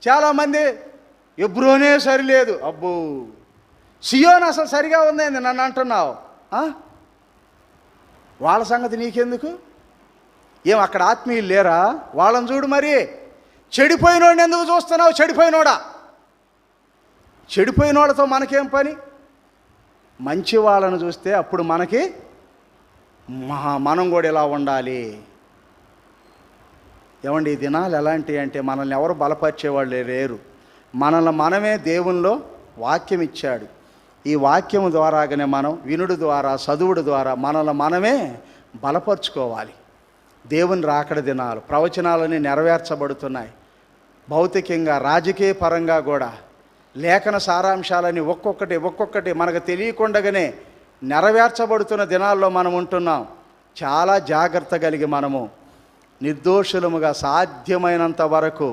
చాలామంది ఎబ్రోనే సరిలేదు, అబ్బో సియోన్ అసలు సరిగా ఉందేంది నన్ను అంటున్నావు. వాళ్ళ సంగతి నీకెందుకు? ఏం అక్కడ ఆత్మీయులు లేరా? వాళ్ళని చూడు. మరి చెడిపోయినోడిని ఎందుకు చూస్తున్నావు? చెడిపోయినోళ్ళతో మనకేం పని? మంచి వాళ్ళను చూస్తే అప్పుడు మనకి మనం కూడా ఇలా ఉండాలి. ఏమండి, ఈ దినాలు ఎలాంటివి అంటే మనల్ని ఎవరు బలపరిచేవాళ్ళు లేరు. మనల్ని మనమే దేవునిలో వాక్యం ఇచ్చాడు. ఈ వాక్యం ద్వారాగానే మనం వినుడు ద్వారా, చదువుడు ద్వారా మనల్ని మనమే బలపరుచుకోవాలి. దేవుని రాకడ దినాలు, ప్రవచనాలని నెరవేర్చబడుతున్నాయి. భౌతికంగా, రాజకీయ పరంగా కూడా లేఖన సారాంశాలని ఒక్కొక్కటి మనకు తెలియకుండానే నెరవేర్చబడుతున్న దినాల్లో మనం ఉంటున్నాం. చాలా జాగ్రత్త కలిగి మనము నిర్దోషులముగా సాధ్యమైనంత వరకు